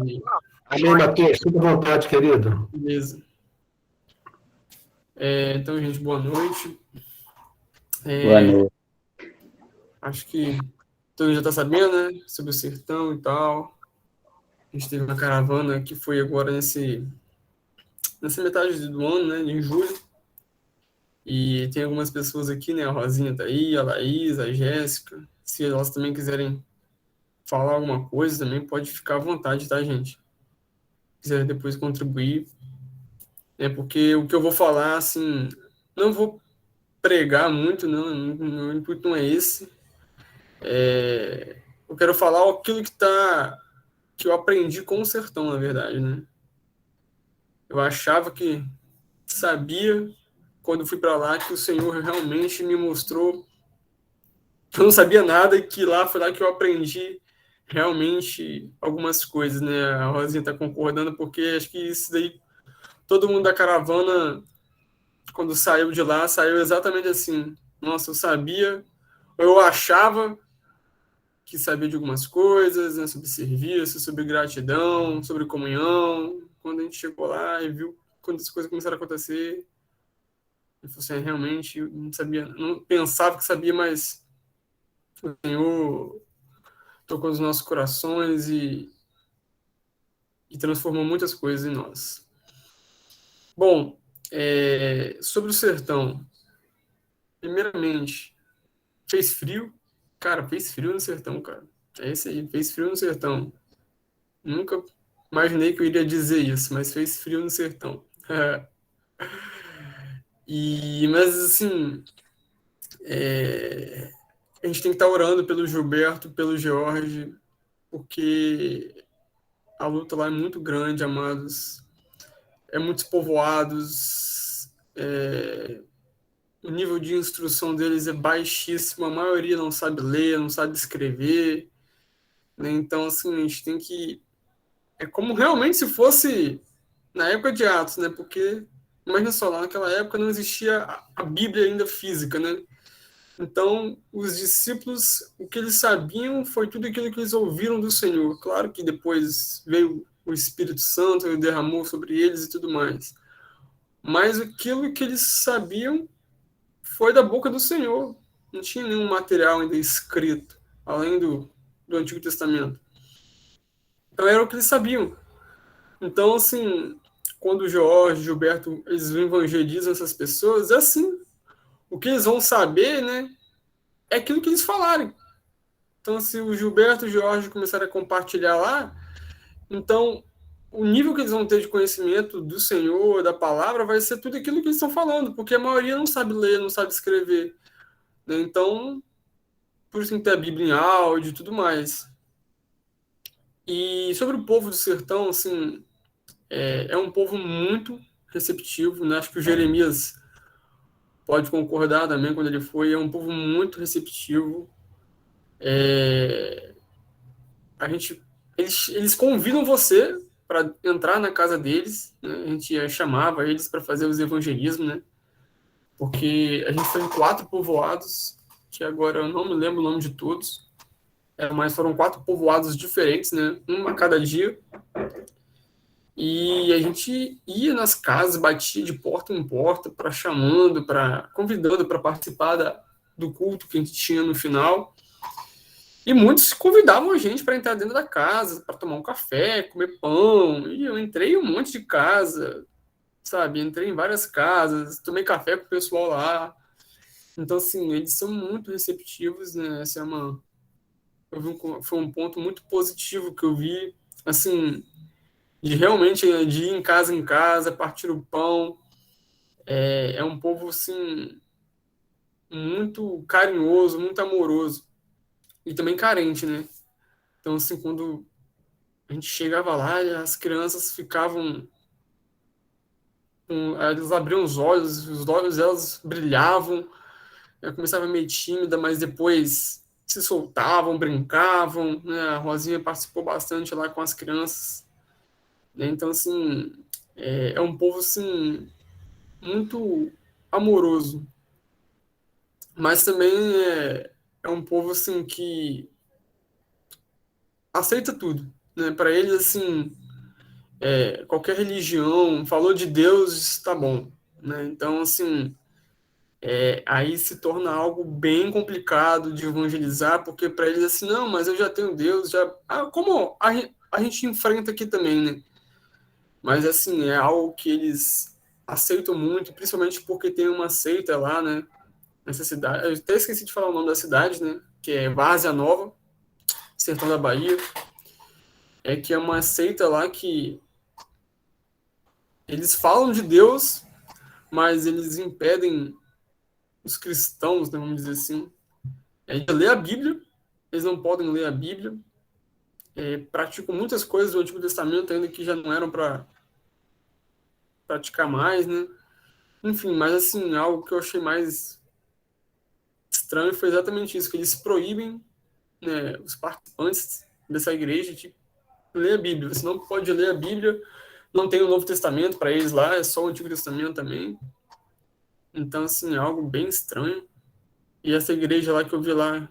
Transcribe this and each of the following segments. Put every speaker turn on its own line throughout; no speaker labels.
E-
Amém, Matheus. Fique à vontade, querido.
Beleza. Então, gente, boa noite.
Boa noite.
Acho que todo mundo já está sabendo, né? Sobre o sertão e tal. A gente teve uma caravana que foi agora nessa metade do ano, né? Em julho. E tem algumas pessoas aqui, né? A Rosinha tá aí, a Laís, a Jéssica. Se elas também quiserem falar alguma coisa, também pode ficar à vontade, tá, gente? Se quiser depois contribuir. Porque o que eu vou falar, assim, não vou pregar muito, não. Meu intuito não é esse. Eu quero falar aquilo que eu aprendi com o sertão, na verdade, né? Eu achava que sabia, quando fui para lá, que o Senhor realmente me mostrou que eu não sabia nada e que lá foi lá que eu aprendi realmente algumas coisas, né? A Rosinha está concordando, porque acho que isso daí, todo mundo da caravana, quando saiu de lá, saiu exatamente assim. Nossa, eu sabia, ou eu achava que sabia de algumas coisas, né, sobre serviço, sobre gratidão, sobre comunhão. Quando a gente chegou lá e viu quando as coisas começaram a acontecer, ele falou assim, realmente, eu não sabia, não pensava que sabia, mas o Senhor tocou os nossos corações e transformou muitas coisas em nós. Bom, sobre o sertão, primeiramente, fez frio? Cara, fez frio no sertão, cara. É isso aí, fez frio no sertão. Nunca imaginei que eu iria dizer isso, mas fez frio no sertão. Mas assim, a gente tem que estar orando pelo Gilberto, pelo George, porque a luta lá é muito grande, amados. É muitos povoados, o nível de instrução deles é baixíssimo, a maioria não sabe ler, não sabe escrever, né? Então, assim, a gente tem que. É como realmente se fosse na época de Atos, né? Porque, imagina só, lá naquela época não existia a Bíblia ainda física, né? Então, os discípulos, o que eles sabiam foi tudo aquilo que eles ouviram do Senhor. Claro que depois veio o Espírito Santo e derramou sobre eles e tudo mais. Mas aquilo que eles sabiam foi da boca do Senhor. Não tinha nenhum material ainda escrito, além do Antigo Testamento. Então, era o que eles sabiam. Então, assim, quando o Jorge, Gilberto, eles evangelizam essas pessoas, é assim. O que eles vão saber, né, é aquilo que eles falarem. Então, se o Gilberto e o Jorge começarem a compartilhar lá, então o nível que eles vão ter de conhecimento do Senhor, da palavra, vai ser tudo aquilo que eles estão falando, porque a maioria não sabe ler, não sabe escrever, né? Então, por isso tem que ter a Bíblia em áudio e tudo mais. E sobre o povo do sertão, assim, é um povo muito receptivo, né? Acho que o Jeremias pode concordar também quando ele foi, é um povo muito receptivo. A gente, eles convidam você para entrar na casa deles, né? A gente chamava eles para fazer os evangelismos, né? Porque a gente foi em 4 povoados, que agora eu não me lembro o nome de todos, mas foram 4 povoados diferentes, né? Um a cada dia. E a gente ia nas casas, batia de porta em porta, para chamando, para convidando para participar do culto que a gente tinha no final. E muitos convidavam a gente para entrar dentro da casa, para tomar um café, comer pão. E eu entrei em um monte de casa, sabe? Entrei em várias casas, tomei café com o pessoal lá. Então, assim, eles são muito receptivos, né? Foi um ponto muito positivo que eu vi, assim, de realmente de ir em casa, partir o pão. É um povo, assim, muito carinhoso, muito amoroso. E também carente, né? Então, assim, quando a gente chegava lá e as crianças ficavam. Elas abriam os olhos delas brilhavam. Eu começava meio tímida, mas depois se soltavam, brincavam. Né? A Rosinha participou bastante lá com as crianças. Né? Então, assim, é um povo assim, muito amoroso. Mas também é um povo assim, que aceita tudo. né? Para eles, assim, qualquer religião, falou de Deus, está bom, né? Então, assim, aí se torna algo bem complicado de evangelizar, porque para eles, assim, não, mas eu já tenho Deus, já... como a gente enfrenta aqui também, né? Mas, assim, é algo que eles aceitam muito, principalmente porque tem uma seita lá, né? Nessa cidade. Eu até esqueci de falar o nome da cidade, né? Que é Várzea Nova, sertão da Bahia. Que é uma seita lá que eles falam de Deus, mas eles impedem os cristãos, né, vamos dizer assim, de ler a Bíblia. Eles não podem ler a Bíblia. Praticam muitas coisas do Antigo Testamento ainda que já não eram para praticar mais, né? Enfim, mas assim, algo que eu achei mais estranho foi exatamente isso, que eles proíbem, né, os participantes dessa igreja de ler a Bíblia. Você não pode ler a Bíblia, não tem o Novo Testamento para eles lá, é só o Antigo Testamento também. Então, assim, é algo bem estranho. E essa igreja lá que eu vi lá,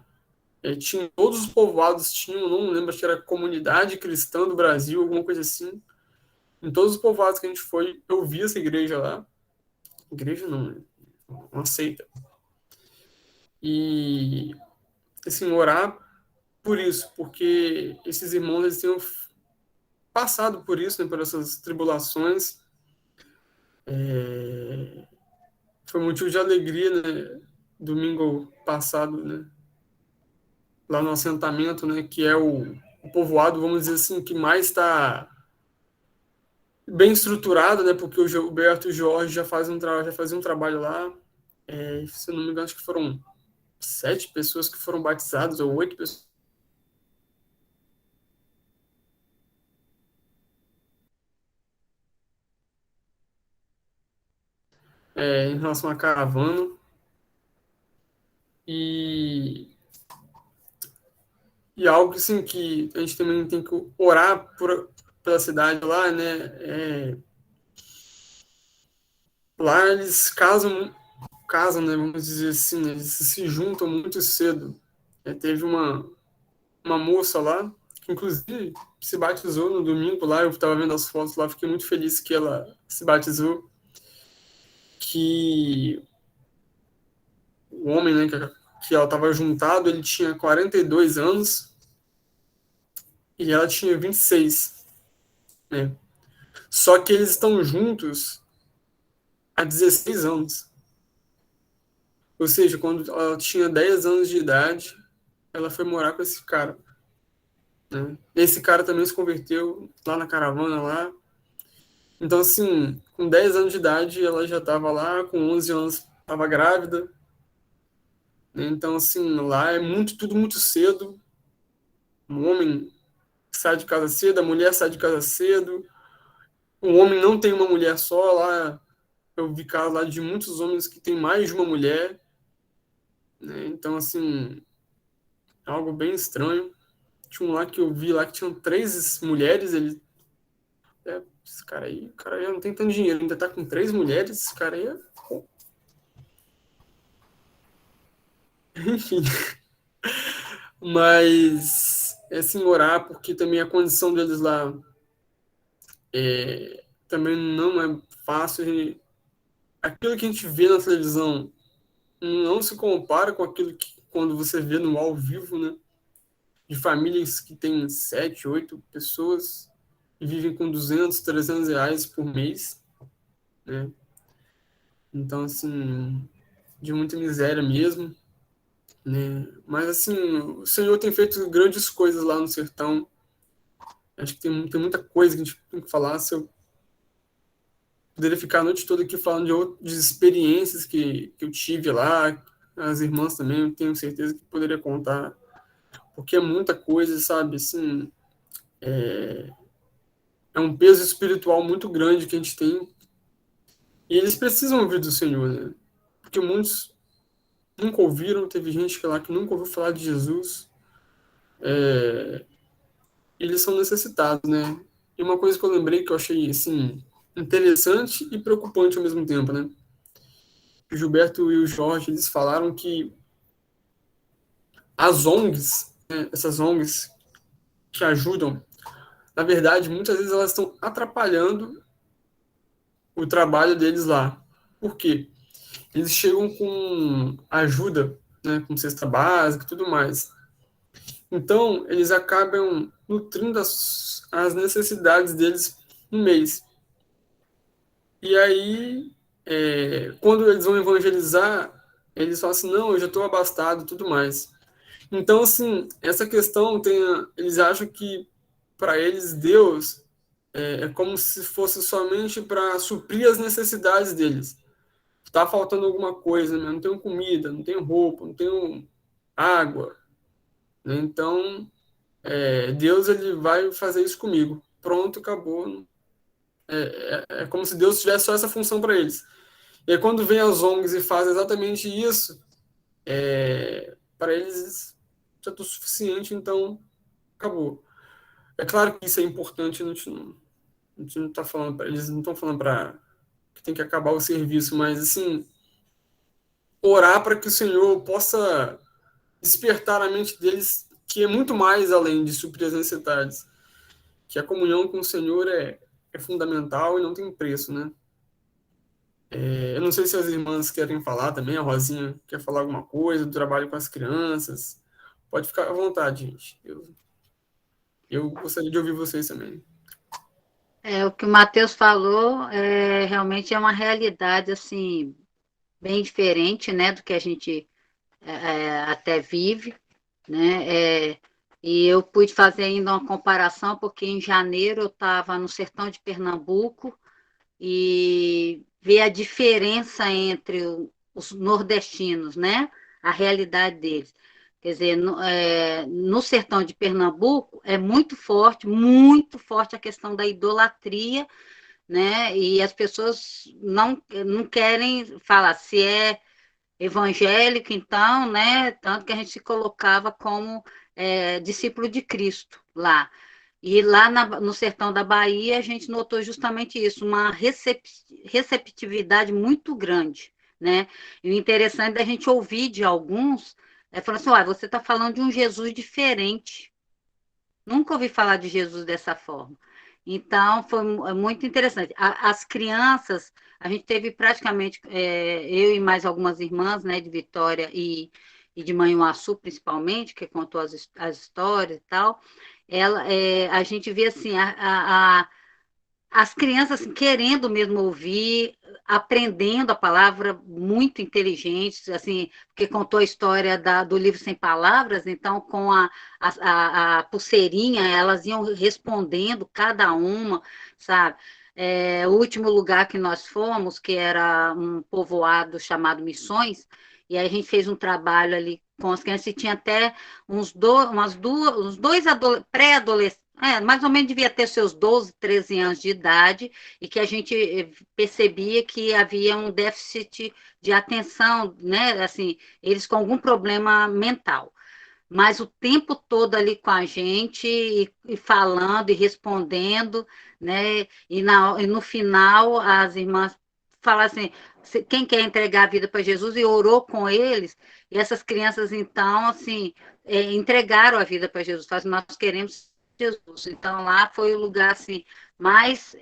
tinha todos os povoados, tinham, não lembro, acho que era Comunidade Cristã do Brasil, alguma coisa assim. Em todos os povoados que a gente foi, eu vi essa igreja lá. Igreja não, né? Uma seita. E, assim, orar por isso, porque esses irmãos, eles tinham passado por isso, né, por essas tribulações. Foi motivo de alegria, né, domingo passado, né, lá no assentamento, né, que é o povoado, vamos dizer assim, que mais está bem estruturado, né, porque o Gilberto e o Jorge já faziam um trabalho lá. Se eu não me engano, acho que foram 7 pessoas que foram batizadas, ou 8 pessoas. Em relação à caravana. E, e algo assim que a gente também tem que orar pela cidade lá, né? Lá eles casam, né? Vamos dizer assim, né, eles se juntam muito cedo. Teve uma moça lá, que inclusive se batizou no domingo lá, eu estava vendo as fotos lá, fiquei muito feliz que ela se batizou, que o homem, né, que ela estava juntado, ele tinha 42 anos e ela tinha 26, né? Só que eles estão juntos há 16 anos. Ou seja, quando ela tinha 10 anos de idade, ela foi morar com esse cara, né? Esse cara também se converteu lá na caravana lá. Então, assim, com 10 anos de idade, ela já estava lá, com 11 anos estava grávida, né? Então, assim, lá é tudo muito cedo. O homem sai de casa cedo, a mulher sai de casa cedo. O homem não tem uma mulher só lá. Eu vi casos lá de muitos homens que têm mais de uma mulher, né? Então, assim, é algo bem estranho. Tinha um lá que eu vi lá que tinham 3 mulheres. Esse cara aí, o cara já não tem tanto dinheiro, ainda tá com 3 mulheres. Esse cara aí Enfim. Mas, assim, orar, porque também a condição deles lá também não é fácil. Aquilo que a gente vê na televisão não se compara com aquilo que quando você vê no ao vivo, né? De famílias que têm 7, 8 pessoas e vivem com 200, 300 reais por mês, né? Então, assim, de muita miséria mesmo, né? Mas, assim, o Senhor tem feito grandes coisas lá no sertão. Acho que tem muita coisa que a gente tem que falar. Se eu poderia ficar a noite toda aqui falando de outras experiências que eu tive lá, as irmãs também, eu tenho certeza que poderia contar, porque é muita coisa, sabe? Assim, é um peso espiritual muito grande que a gente tem, e eles precisam ouvir do Senhor, né? Porque muitos nunca ouviram, teve gente lá que nunca ouviu falar de Jesus, eles são necessitados, né? E uma coisa que eu lembrei que eu achei, assim, interessante e preocupante ao mesmo tempo, né? O Gilberto e o Jorge, eles falaram que as ONGs, né, essas ONGs que ajudam na verdade, muitas vezes elas estão atrapalhando o trabalho deles lá. Por quê? Eles chegam com ajuda, né, com cesta básica e tudo mais. Então, eles acabam nutrindo as necessidades deles no mês. E aí, quando eles vão evangelizar, eles falam assim, não, eu já estou abastado e tudo mais. Então, assim, essa questão eles acham que para eles Deus é como se fosse somente para suprir as necessidades deles. Está faltando alguma coisa, né? Não tenho comida, não tenho roupa, não tenho água, né? Então, Deus ele vai fazer isso comigo. Pronto, acabou. É como se Deus tivesse só essa função para eles. E aí, quando vem as ONGs e faz exatamente isso, para eles já é o suficiente, então acabou. É claro que isso é importante, a gente não está falando para eles, não estão falando para que tem que acabar o serviço, mas assim, orar para que o Senhor possa despertar a mente deles, que é muito mais além de suprir as necessidades, que a comunhão com o Senhor é fundamental e não tem preço, né? Eu não sei se as irmãs querem falar também, a Rosinha quer falar alguma coisa do trabalho com as crianças. Pode ficar à vontade, gente. Eu gostaria de ouvir vocês também.
O que o Matheus falou realmente é uma realidade assim bem diferente, né, do que a gente até vive, né? E eu pude fazer ainda uma comparação, porque em janeiro eu estava no sertão de Pernambuco e ver a diferença entre os nordestinos, né? A realidade deles. Quer dizer, no sertão de Pernambuco é muito forte a questão da idolatria, né? E as pessoas não querem falar se é evangélico, então, né? Tanto que a gente se colocava como discípulo de Cristo lá. E lá no sertão da Bahia, a gente notou justamente isso, uma receptividade muito grande, né? E o interessante da gente ouvir de alguns, falando assim, você está falando de um Jesus diferente. Nunca ouvi falar de Jesus dessa forma. Então, foi muito interessante. As crianças, a gente teve praticamente, eu e mais algumas irmãs, né, de Vitória e de Manhuaçu, principalmente, que contou as histórias e tal, a gente vê assim, as crianças assim, querendo mesmo ouvir, aprendendo a palavra, muito inteligentes, assim, porque contou a história do livro Sem Palavras, então com a pulseirinha, elas iam respondendo cada uma, sabe? O último lugar que nós fomos, que era um povoado chamado Missões, e aí a gente fez um trabalho ali com as crianças, e tinha até uns dois pré-adolescentes, mais ou menos devia ter seus 12, 13 anos de idade, e que a gente percebia que havia um déficit de atenção, né? Assim, eles com algum problema mental. Mas o tempo todo ali com a gente, e falando, e respondendo, né? E no final, as irmãs falaram assim, quem quer entregar a vida para Jesus, e orou com eles, e essas crianças, então, assim, entregaram a vida para Jesus, falaram, nós queremos Jesus. Então, lá foi o lugar assim, mais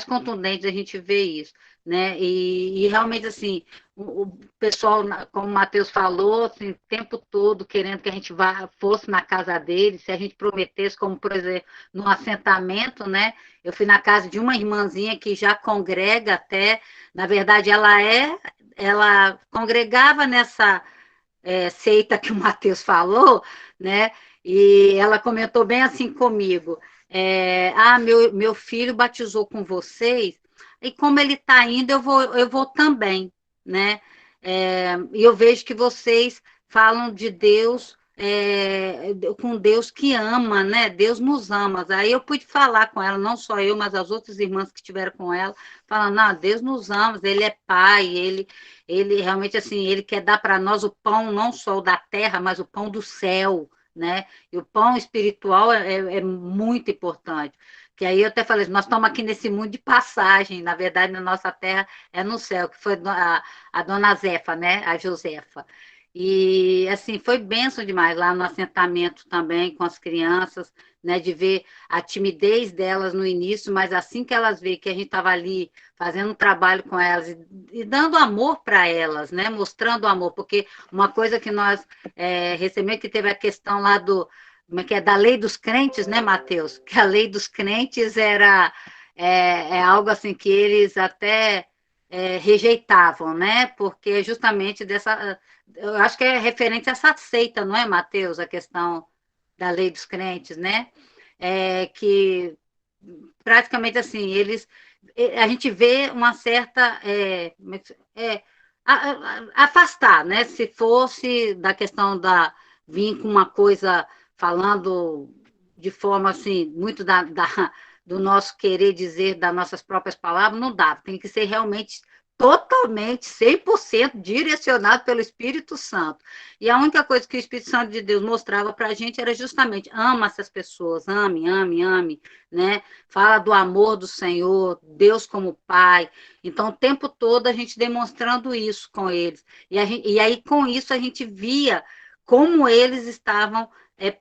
contundente da gente ver isso, né? E realmente, assim, o pessoal, como o Matheus falou, assim, o tempo todo querendo que a gente fosse na casa deles, se a gente prometesse, como, por exemplo, no assentamento, né? Eu fui na casa de uma irmãzinha que já congrega até, na verdade, ela congregava nessa seita que o Matheus falou, né? E ela comentou bem assim comigo: meu filho batizou com vocês, e como ele está indo, eu vou também, né? E eu vejo que vocês falam de Deus. Com Deus que ama, né? Deus nos ama. Aí eu pude falar com ela, não só eu, mas as outras irmãs que estiveram com ela, falando, não, Deus nos ama, Ele é Pai, Ele realmente, assim, Ele quer dar para nós o pão, não só o da terra, mas o pão do céu, né? E o pão espiritual é muito importante. Que aí eu até falei, nós estamos aqui nesse mundo de passagem, na verdade, na nossa terra é no céu, que foi a dona Zefa, né? A Josefa. E, assim, foi bênção demais lá no assentamento também com as crianças, né, de ver a timidez delas no início, mas assim que elas veem que a gente estava ali fazendo um trabalho com elas e dando amor para elas, né, mostrando amor, porque uma coisa que nós recebemos que teve a questão lá do, como é que é, da lei dos crentes, né, Mateus? Que a lei dos crentes é algo assim que eles até rejeitavam, né? Porque justamente dessa, eu acho que é referente a essa seita, não é, Mateus? A questão da lei dos crentes, né? Que praticamente assim, a gente vê uma certa afastar, né? Se fosse da questão da vir com uma coisa falando de forma assim, muito do nosso querer dizer, das nossas próprias palavras, não dá, tem que ser realmente totalmente, 100% direcionado pelo Espírito Santo. E a única coisa que o Espírito Santo de Deus mostrava para a gente era justamente, ama essas pessoas, ame, ame, ame, né? Fala do amor do Senhor, Deus como Pai. Então, o tempo todo a gente demonstrando isso com eles. E aí, com isso, a gente via como eles estavam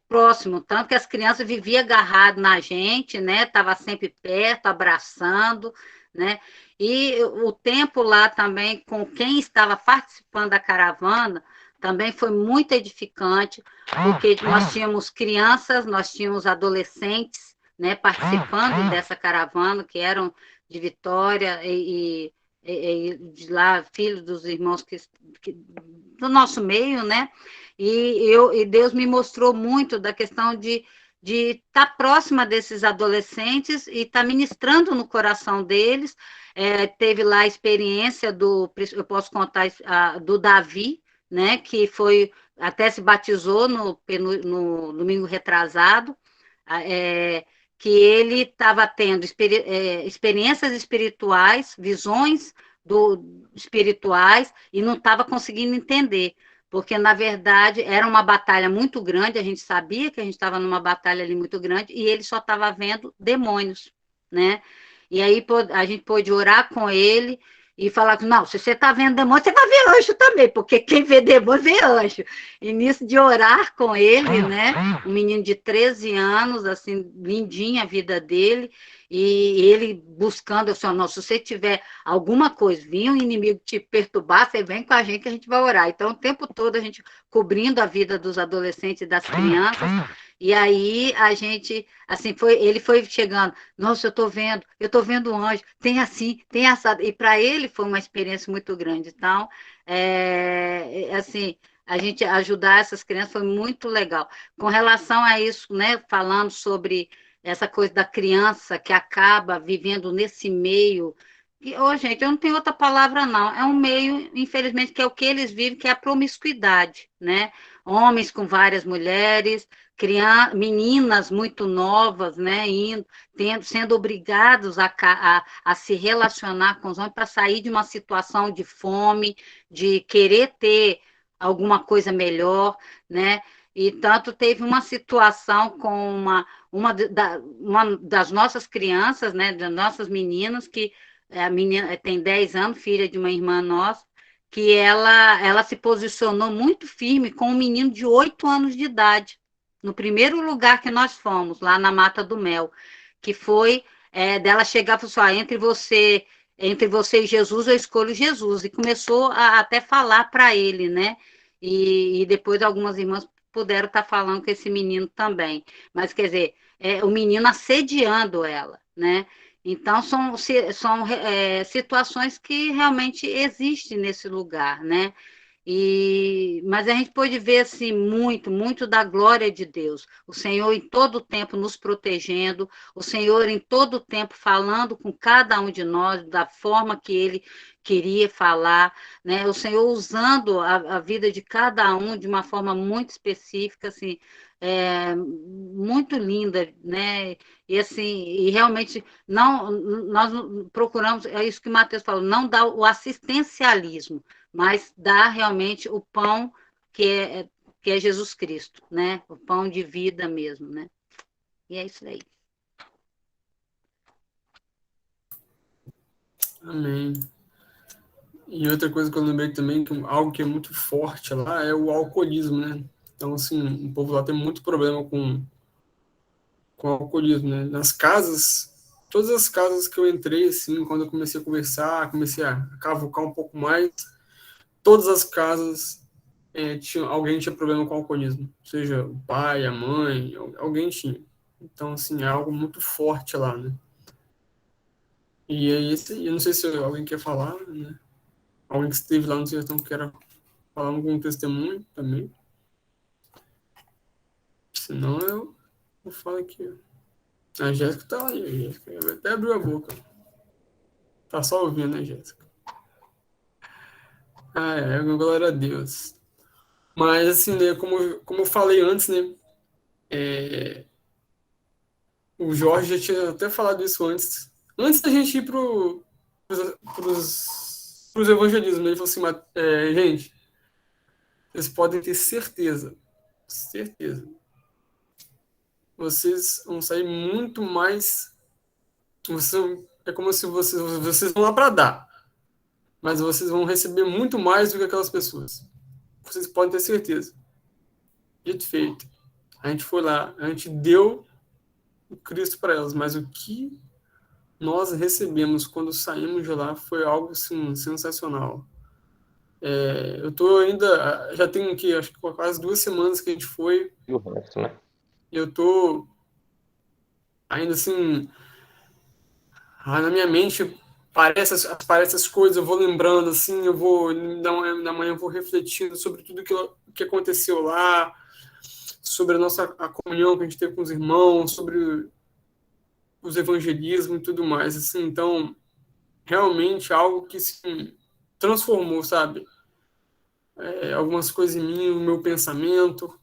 próximo, tanto que as crianças viviam agarradas na gente, né? Estava sempre perto, abraçando, né? E o tempo lá também, com quem estava participando da caravana, também foi muito edificante, porque nós tínhamos crianças, nós tínhamos adolescentes, né, participando dessa caravana, que eram de Vitória e de lá, filhos dos irmãos do nosso meio, né? E Deus me mostrou muito da questão de estar próxima desses adolescentes e estar ministrando no coração deles. Teve lá a experiência eu posso contar, do Davi, né, que foi, até se batizou no domingo retrasado, é, que ele estava tendo experiências espirituais, visões espirituais, e não estava conseguindo entender, porque, na verdade, era uma batalha muito grande, a gente sabia que a gente estava numa batalha ali muito grande, e ele só estava vendo demônios, né? E aí a gente pôde orar com ele e falar que, não, se você está vendo demônio, você vai ver anjo também, porque quem vê demônio vê anjo. E nisso de orar com ele, né? Um menino de 13 anos, assim, lindinha a vida dele, e ele buscando, eu falei, não, se você tiver alguma coisa, vir um inimigo te perturbar, você vem com a gente que a gente vai orar. Então, o tempo todo a gente cobrindo a vida dos adolescentes e das crianças, e aí a gente, assim, ele foi chegando, nossa, eu tô vendo um anjo, tem assim, tem assado, e para ele foi uma experiência muito grande. Então, assim, a gente ajudar essas crianças foi muito legal. Com relação a isso, né, falando sobre essa coisa da criança que acaba vivendo nesse meio. E, gente, eu não tenho outra palavra, não. É um meio, infelizmente, que é o que eles vivem, que é a promiscuidade, né? Homens com várias mulheres, meninas muito novas, né? Sendo obrigados a se relacionar com os homens para sair de uma situação de fome, de querer ter alguma coisa melhor, né? E tanto teve uma situação com uma das nossas crianças, né, das nossas meninas, que a menina tem 10 anos, filha de uma irmã nossa, que ela se posicionou muito firme com um menino de 8 anos de idade, no primeiro lugar que nós fomos, lá na Mata do Mel, que foi dela chegar e falar assim, entre você e Jesus, eu escolho Jesus, e começou a até falar para ele, né? E depois algumas irmãs puderam estar falando com esse menino também. Mas, quer dizer, o menino assediando ela, né? Então, são situações que realmente existem nesse lugar, né? Mas a gente pode ver assim muito, muito da glória de Deus. O Senhor em todo o tempo nos protegendo, o Senhor em todo o tempo falando com cada um de nós da forma que Ele queria falar, né? O Senhor usando a vida de cada um de uma forma muito específica, assim, muito linda, né? E assim, e realmente não, nós procuramos, é isso que o Mateus falou, não dá o assistencialismo, mas dá realmente o pão que que é Jesus Cristo, né? O pão de vida mesmo, né? E é isso aí.
Amém. E outra coisa que eu lembrei também, que algo que é muito forte lá, é o alcoolismo, né? Então, assim, o povo lá tem muito problema com alcoolismo, né? Nas casas, todas as casas que eu entrei, assim, quando eu comecei a conversar, comecei a cavucar um pouco mais, todas as casas alguém tinha problema com alcoolismo, seja o pai, a mãe, alguém tinha. Então, assim, é algo muito forte lá, né? E aí, eu não sei se alguém quer falar, né? Alguém que esteve lá no sertão que quer falar algum testemunho também. Senão eu falo aqui. A Jéssica tá aí, a Jéssica até abriu a boca. Tá só ouvindo, né, Jéssica? Ah, glória a Deus. Mas, assim, né, como eu falei antes, né, o Jorge já tinha até falado isso antes. Antes da gente ir pros evangelismos, né, ele falou assim, gente, vocês podem ter certeza, certeza, vocês vão sair muito mais. É como se vocês vão lá para dar, mas vocês vão receber muito mais do que aquelas pessoas. Vocês podem ter certeza. Dito e feito. A gente foi lá, a gente deu o Cristo para elas, mas o que nós recebemos quando saímos de lá foi algo assim, sensacional. Eu tô ainda, já tem aqui, acho que quase 2 semanas que a gente foi.
E o resto, né?
Eu tô ainda assim, na minha mente aparece as coisas, eu vou lembrando assim, eu vou na manhã eu vou refletindo sobre tudo que aconteceu lá, sobre a comunhão que a gente teve com os irmãos, sobre os evangelismos e tudo mais, assim, então realmente algo que se transformou, sabe? Algumas coisas em mim, o meu pensamento,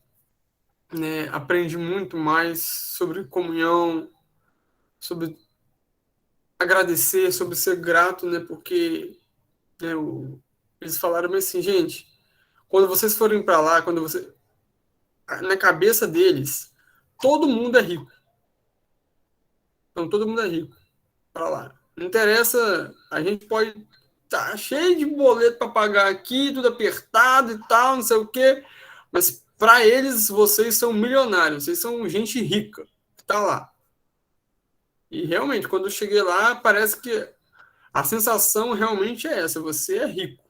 né? Aprendi muito mais sobre comunhão, sobre agradecer, sobre ser grato, né? Porque né, eles falaram assim, gente, quando vocês forem para lá, na cabeça deles, todo mundo é rico. Então todo mundo é rico para lá. Não interessa, a gente pode estar cheio de boleto para pagar aqui, tudo apertado e tal, não sei o quê, mas para eles vocês são milionários, vocês são gente rica que está lá. E realmente, quando eu cheguei lá, parece que a sensação realmente é essa, você é rico.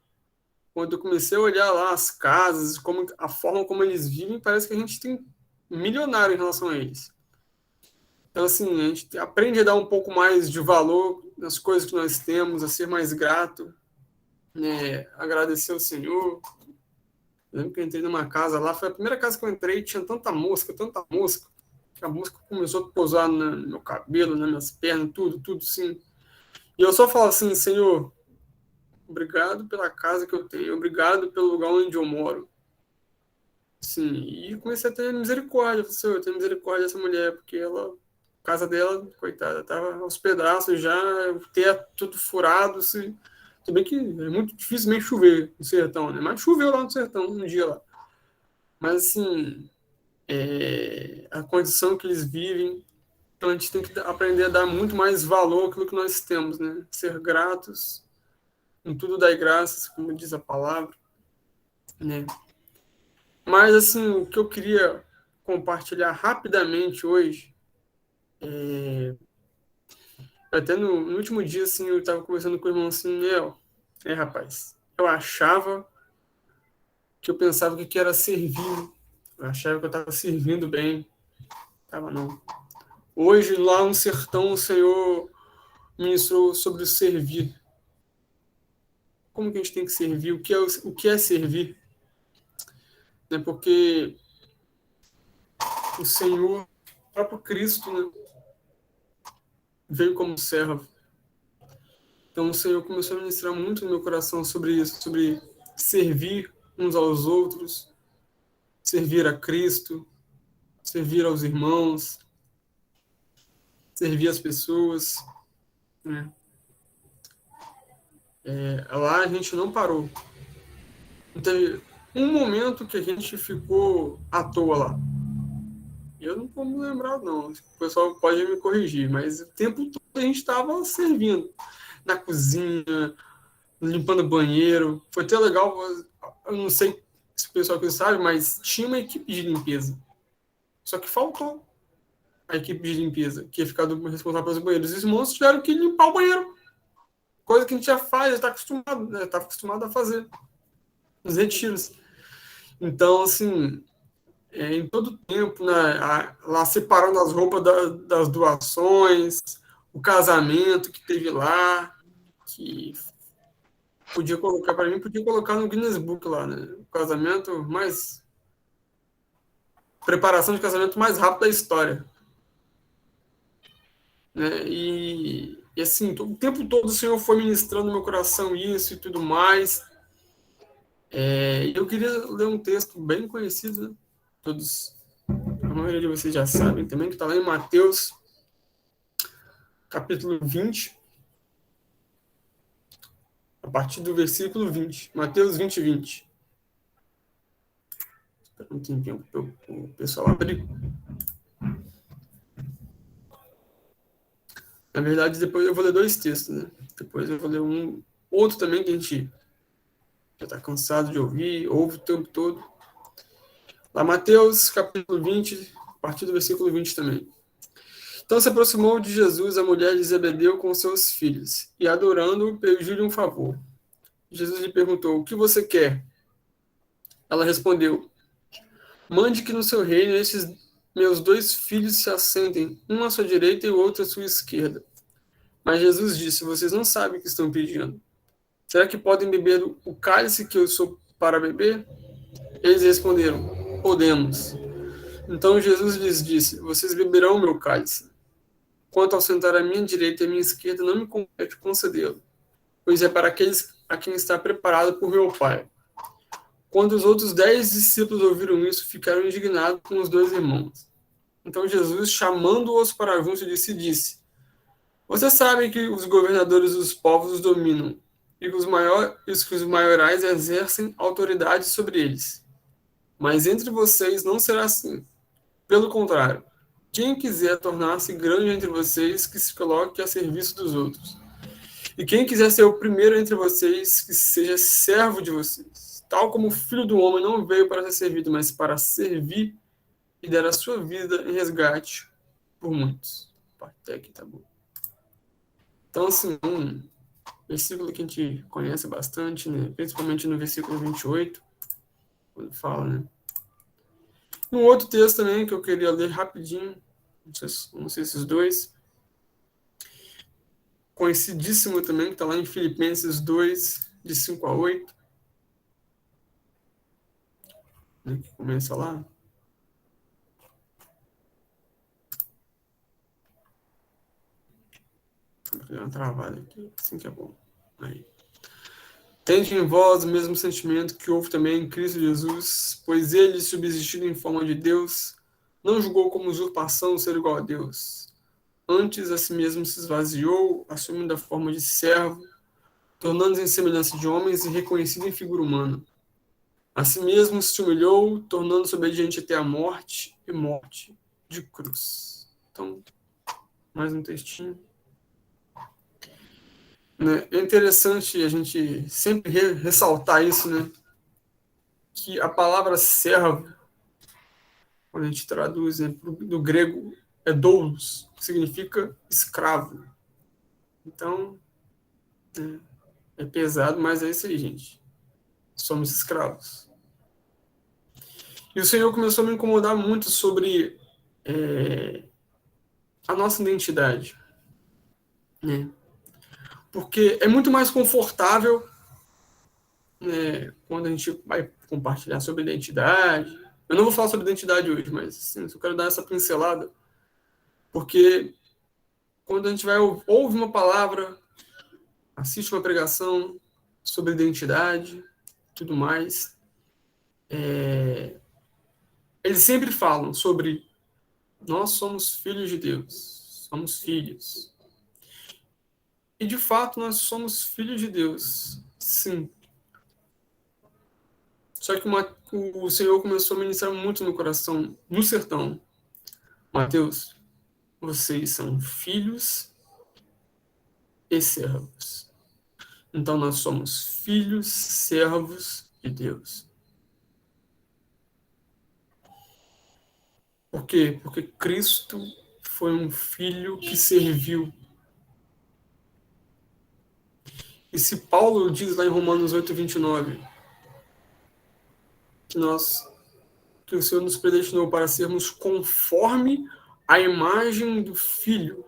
Quando eu comecei a olhar lá as casas, a forma como eles vivem, parece que a gente tem milionário em relação a eles. Então, assim, a gente aprende a dar um pouco mais de valor nas coisas que nós temos, a ser mais grato, né? Agradecer ao Senhor. Eu lembro que eu entrei numa casa lá, foi a primeira casa que eu entrei, tinha tanta mosca, que a mosca começou a pousar no meu cabelo, nas minhas pernas, tudo, sim. E eu só falo assim, Senhor, obrigado pela casa que eu tenho, obrigado pelo lugar onde eu moro. Sim, e comecei a ter misericórdia, Senhor, eu tenho misericórdia dessa mulher, porque a casa dela, coitada, estava aos pedaços já, o teto tudo furado, assim. Tudo bem que é muito dificilmente chover no sertão, né? Mas choveu lá no sertão um dia lá. Mas, assim, a condição que eles vivem, então a gente tem que aprender a dar muito mais valor àquilo que nós temos, né? Ser gratos, em tudo dar graças, como diz a palavra, né? Mas, assim, o que eu queria compartilhar rapidamente hoje, até no último dia, assim, eu estava conversando com o irmão assim, rapaz, eu achava que eu pensava que era servir, eu achava que eu estava servindo bem, tava não. Hoje, lá no sertão, o Senhor ministrou sobre o servir. Como que a gente tem que servir? O que é servir? Né? Porque o Senhor, o próprio Cristo, né, veio como servo. Então o Senhor começou a ministrar muito no meu coração sobre isso, sobre servir uns aos outros, servir a Cristo, servir aos irmãos, servir as pessoas. Né? Lá a gente não parou. Não teve um momento que a gente ficou à toa lá. Eu não vou me lembrar, não. O pessoal pode me corrigir, mas o tempo todo a gente estava servindo. Na cozinha, limpando banheiro. Foi até legal, eu não sei se o pessoal aqui sabe, mas tinha uma equipe de limpeza. Só que faltou a equipe de limpeza, que ia ficar responsável pelos banheiros. Os irmãos tiveram que limpar o banheiro. Coisa que a gente já faz, já está acostumado, né? Tá acostumado a fazer nos retiros. Então, assim, em todo tempo, né, lá separando as roupas das doações, o casamento que teve lá, que podia colocar, para mim, podia colocar no Guinness Book lá, né? O casamento mais. Preparação de casamento mais rápido da história. Né? E assim, o tempo todo o Senhor foi ministrando no meu coração isso e tudo mais. Eu queria ler um texto bem conhecido, né? Todos, a maioria de vocês já sabem também, que está lá em Mateus, capítulo 20, a partir do versículo 20. Mateus 20, 20. Espera um tempinho para o pessoal abrir. Na verdade, depois eu vou ler dois textos, né? Depois eu vou ler um outro também que a gente já está cansado de ouvir, ouve o tempo todo. Lá, Mateus, capítulo 20, a partir do versículo 20 também. Então se aproximou de Jesus a mulher de Zebedeu com seus filhos, e adorando-o, pediu-lhe um favor. Jesus lhe perguntou, o que você quer? Ela respondeu, mande que no seu reino estes meus 2 filhos se assentem, um à sua direita e o outro à sua esquerda. Mas Jesus disse, vocês não sabem o que estão pedindo. Será que podem beber o cálice que eu sou para beber? Eles responderam, podemos. Então Jesus lhes disse, vocês beberão o meu cálice. Quanto ao sentar à minha direita e à minha esquerda, não me compete concedê-lo, pois é para aqueles a quem está preparado por meu Pai. Quando os outros 10 discípulos ouviram isso, ficaram indignados com os 2 irmãos. Então Jesus, chamando-os para junto de si, disse, vocês sabem que os governadores dos povos os dominam, e que os maiorais exercem autoridade sobre eles. Mas entre vocês não será assim. Pelo contrário, quem quiser tornar-se grande entre vocês, que se coloque a serviço dos outros. E quem quiser ser o primeiro entre vocês, que seja servo de vocês. Tal como o Filho do Homem não veio para ser servido, mas para servir e dar a sua vida em resgate por muitos. Até aqui tá bom. Então, assim, um versículo que a gente conhece bastante, né? Principalmente no versículo 28, quando fala, né? Um outro texto também que eu queria ler rapidinho, não sei se os dois, conhecidíssimo também, que está lá em Filipenses 2, de 5 a 8, né, que começa lá. Vou dar uma travada aqui, assim que é bom. Aí. Tende em vós o mesmo sentimento que houve também em Cristo Jesus, pois ele, subsistindo em forma de Deus, não julgou como usurpação ser igual a Deus. Antes, a si mesmo se esvaziou, assumindo a forma de servo, tornando-se em semelhança de homens e reconhecido em figura humana. A si mesmo se humilhou, tornando-se obediente até a morte e morte de cruz. Então, mais um textinho. É interessante a gente sempre ressaltar isso, né? Que a palavra servo, quando a gente traduz, né, do grego, é doulos, que significa escravo. Então, é pesado, mas é isso aí, gente. Somos escravos. E o Senhor começou a me incomodar muito sobre a nossa identidade. Né? Porque é muito mais confortável, né, quando a gente vai compartilhar sobre identidade. Eu não vou falar sobre identidade hoje, mas assim, eu quero dar essa pincelada. Porque quando a gente vai ouve uma palavra, assiste uma pregação sobre identidade, tudo mais, eles sempre falam sobre nós somos filhos de Deus, somos filhos. E de fato nós somos filhos de Deus, sim. Só que o Senhor começou a ministrar muito no coração, no sertão. Mateus, vocês são filhos e servos. Então nós somos filhos, servos de Deus. Por quê? Porque Cristo foi um filho que serviu. E se Paulo diz lá em Romanos 8:29, que o Senhor nos predestinou para sermos conforme a imagem do Filho.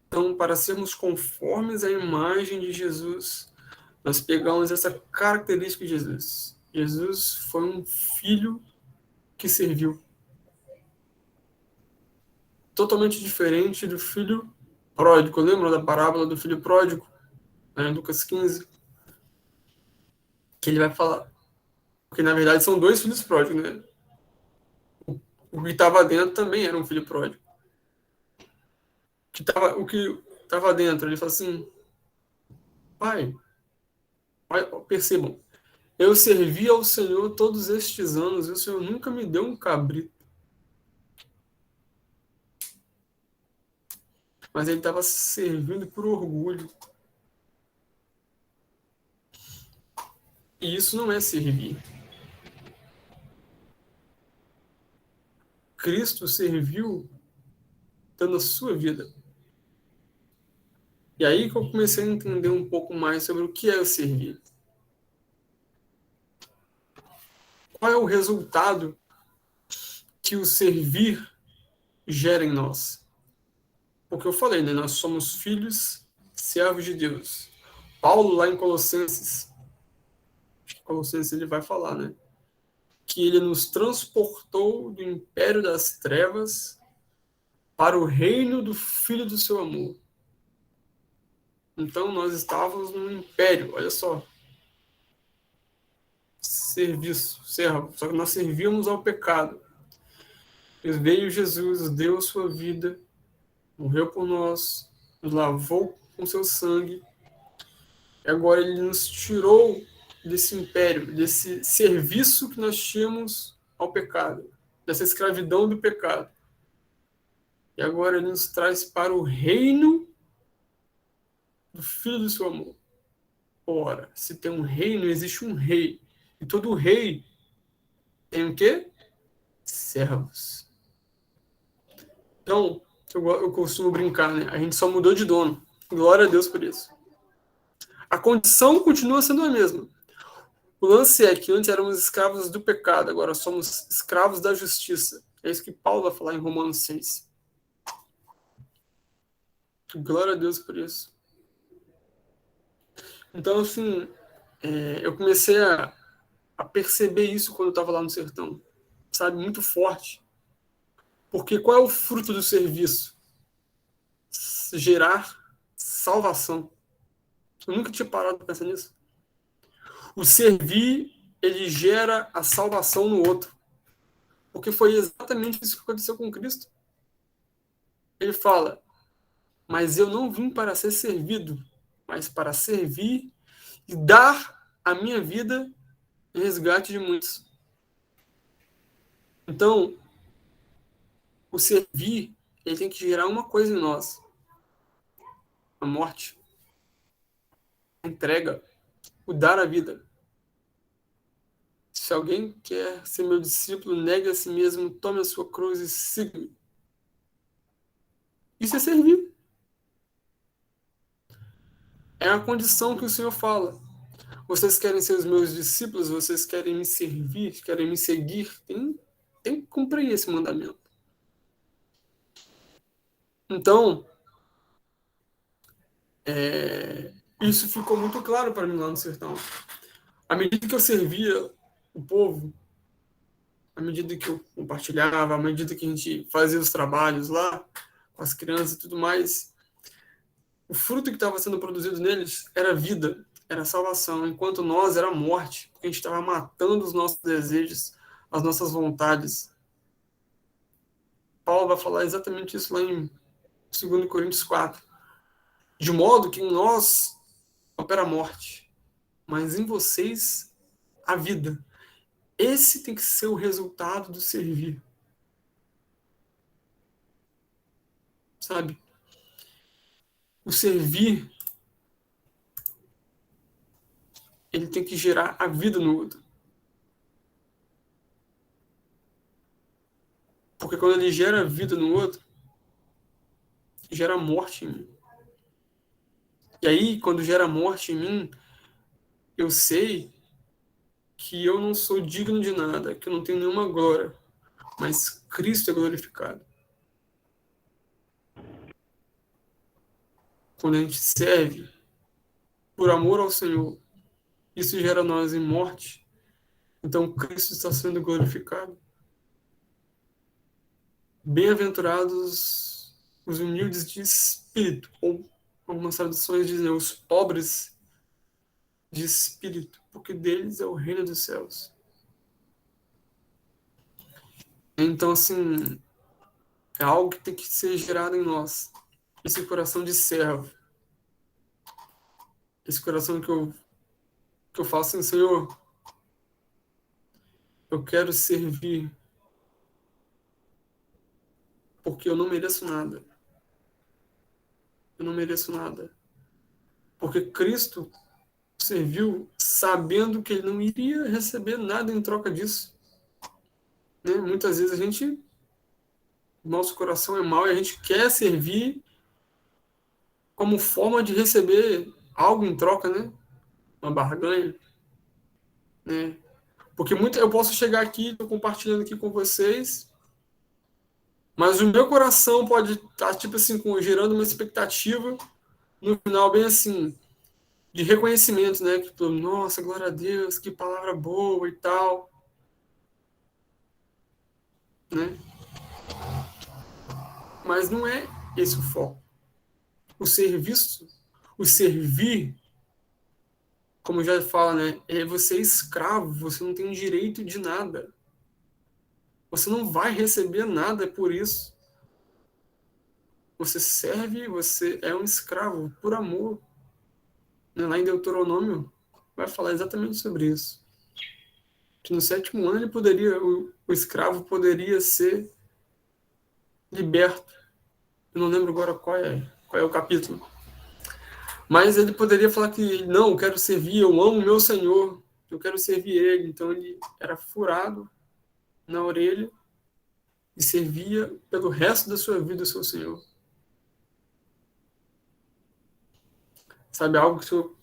Então, para sermos conformes à imagem de Jesus, nós pegamos essa característica de Jesus. Jesus foi um filho que serviu. Totalmente diferente do filho pródigo. Lembra da parábola do filho pródigo? Em Lucas 15. Que ele vai falar. Porque, na verdade, são dois filhos pródigos, né? O que estava dentro também era um filho pródigo. O que estava dentro, ele fala assim, pai, percebam, eu servi ao Senhor todos estes anos e o Senhor nunca me deu um cabrito. Mas ele estava servindo por orgulho. E isso não é servir. Cristo serviu dando a sua vida. E aí que eu comecei a entender um pouco mais sobre o que é o servir. Qual é o resultado que o servir gera em nós? Porque eu falei, né? Nós somos filhos, servos de Deus. Paulo, lá em Colossenses ele vai falar, né? Que ele nos transportou do império das trevas para o reino do Filho do seu amor. Então, nós estávamos no império, olha só. Serviço, servo. Só que nós servíamos ao pecado. E veio Jesus, deu a sua vida, morreu por nós, nos lavou com seu sangue. E agora ele nos tirou desse império, desse serviço que nós tínhamos ao pecado, dessa escravidão do pecado. E agora ele nos traz para o reino do Filho do seu amor. Ora, se tem um reino, existe um rei. E todo rei tem o quê? Servos. Então, eu costumo brincar, né? A gente só mudou de dono. Glória a Deus por isso. A condição continua sendo a mesma. O lance é que antes éramos escravos do pecado, agora somos escravos da justiça. É isso que Paulo vai falar em Romanos 6. Glória a Deus por isso. Então, assim, eu comecei a perceber isso quando eu estava lá no sertão. Sabe? Muito forte. Porque qual é o fruto do serviço? Gerar salvação. Eu nunca tinha parado para pensar nisso. O servir, ele gera a salvação no outro. Porque foi exatamente isso que aconteceu com Cristo. Ele fala, mas eu não vim para ser servido, mas para servir e dar a minha vida em resgate de muitos. Então, o servir, ele tem que gerar uma coisa em nós. A morte. A entrega. O dar a vida. Se alguém quer ser meu discípulo, negue a si mesmo, tome a sua cruz e siga-me. Isso é servir. É a condição que o Senhor fala. Vocês querem ser os meus discípulos, vocês querem me servir, querem me seguir, tem que cumprir esse mandamento. Então, isso ficou muito claro para mim lá no sertão. À medida que eu servia o povo, à medida que eu compartilhava, à medida que a gente fazia os trabalhos lá, com as crianças e tudo mais, o fruto que estava sendo produzido neles era vida, era salvação, enquanto nós era morte, porque a gente estava matando os nossos desejos, as nossas vontades. Paulo vai falar exatamente isso lá em 2 Coríntios 4. De modo que em nós opera a morte, mas em vocês a vida. Esse tem que ser o resultado do servir. Sabe? O servir ele tem que gerar a vida no outro. Porque quando ele gera vida no outro, gera morte em mim. E aí, quando gera morte em mim, eu sei que eu não sou digno de nada, que eu não tenho nenhuma glória, mas Cristo é glorificado. Quando a gente serve por amor ao Senhor, isso gera nós em morte, então Cristo está sendo glorificado. Bem-aventurados os humildes de espírito, ou algumas traduções dizem os pobres de espírito, porque deles é o reino dos céus. Então, assim, é algo que tem que ser gerado em nós. Esse coração de servo. Esse coração que eu faço assim, Senhor, eu quero servir porque eu não mereço nada. Eu não mereço nada. Porque Cristo serviu sabendo que ele não iria receber nada em troca disso. Né? Muitas vezes nosso coração é mau e a gente quer servir como forma de receber algo em troca, né? Uma barganha, né? Porque eu posso chegar aqui, estou compartilhando aqui com vocês, mas o meu coração pode estar, tipo assim, gerando uma expectativa no final, bem assim, de reconhecimento, né? Tipo, nossa, glória a Deus, que palavra boa e tal, né? Mas não é esse o foco. O serviço, o servir, como já fala, né? É você escravo, você não tem direito de nada. Você não vai receber nada por isso. Você serve, você é um escravo por amor. Lá em Deuteronômio vai falar exatamente sobre isso. Que no 7º ano o escravo poderia ser liberto. Eu não lembro agora qual é o capítulo. Mas ele poderia falar que, não, eu quero servir, eu amo o meu Senhor, eu quero servir ele. Então ele era furado na orelha e servia pelo resto da sua vida o seu Senhor. Sabe, algo que o Senhor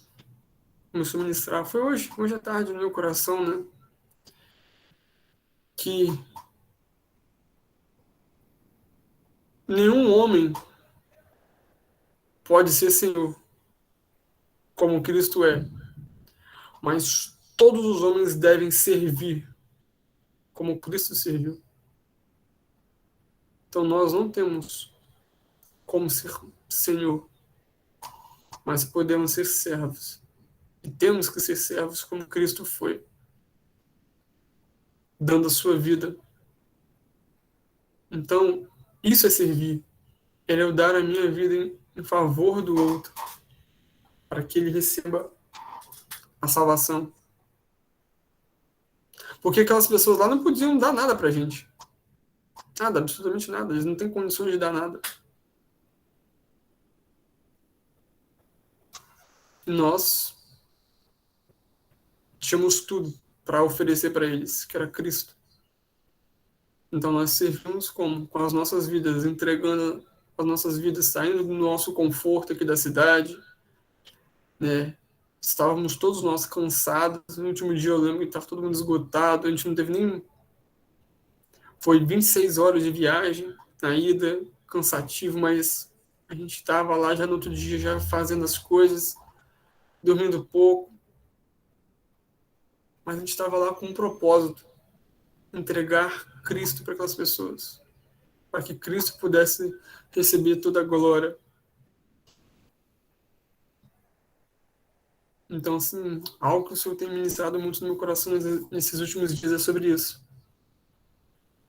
começou a ministrar, foi hoje à tarde no meu coração, né? Que nenhum homem pode ser Senhor, como Cristo é, mas todos os homens devem servir, como Cristo serviu. Então nós não temos como ser Senhor, mas podemos ser servos. E temos que ser servos como Cristo foi, dando a sua vida. Então, isso é servir. É eu dar a minha vida em favor do outro, para que ele receba a salvação. Porque aquelas pessoas lá não podiam dar nada pra gente. Nada, absolutamente nada. Eles não têm condições de dar nada. E nós tínhamos tudo para oferecer para eles, que era Cristo. Então nós servimos como? Com as nossas vidas, entregando as nossas vidas, saindo do nosso conforto aqui da cidade, né? Estávamos todos nós cansados. No último dia eu lembro que estava todo mundo esgotado, a gente não teve nem... Foi 26 horas de viagem na ida, cansativo, mas a gente estava lá já no outro dia, já fazendo as coisas, dormindo pouco. Mas a gente estava lá com um propósito, entregar Cristo para aquelas pessoas, para que Cristo pudesse receber toda a glória. Então, assim, algo que o Senhor tem ministrado muito no meu coração nesses últimos dias é sobre isso.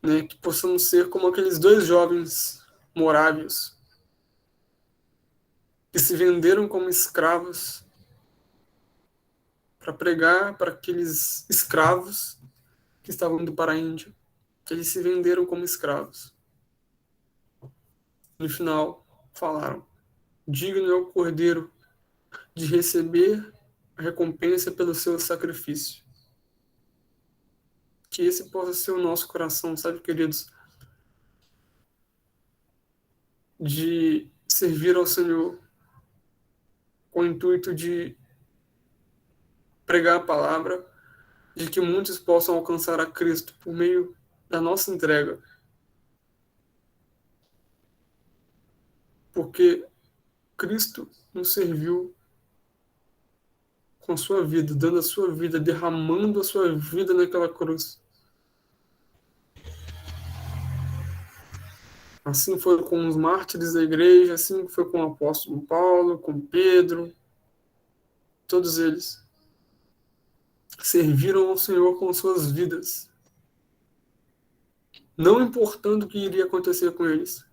Né? Que possamos ser como aqueles 2 jovens morávios que se venderam como escravos para pregar para aqueles escravos que estavam indo para a Índia. Que eles se venderam como escravos. No final, falaram: digno é o Cordeiro de receber a recompensa pelo seu sacrifício. Que esse possa ser o nosso coração, sabe, queridos? De servir ao Senhor com o intuito de pregar a palavra, de que muitos possam alcançar a Cristo por meio da nossa entrega. Porque Cristo nos serviu com a sua vida, dando a sua vida, derramando a sua vida naquela cruz. Assim foi com os mártires da igreja, assim foi com o apóstolo Paulo, com Pedro, todos eles serviram ao Senhor com suas vidas, não importando o que iria acontecer com eles.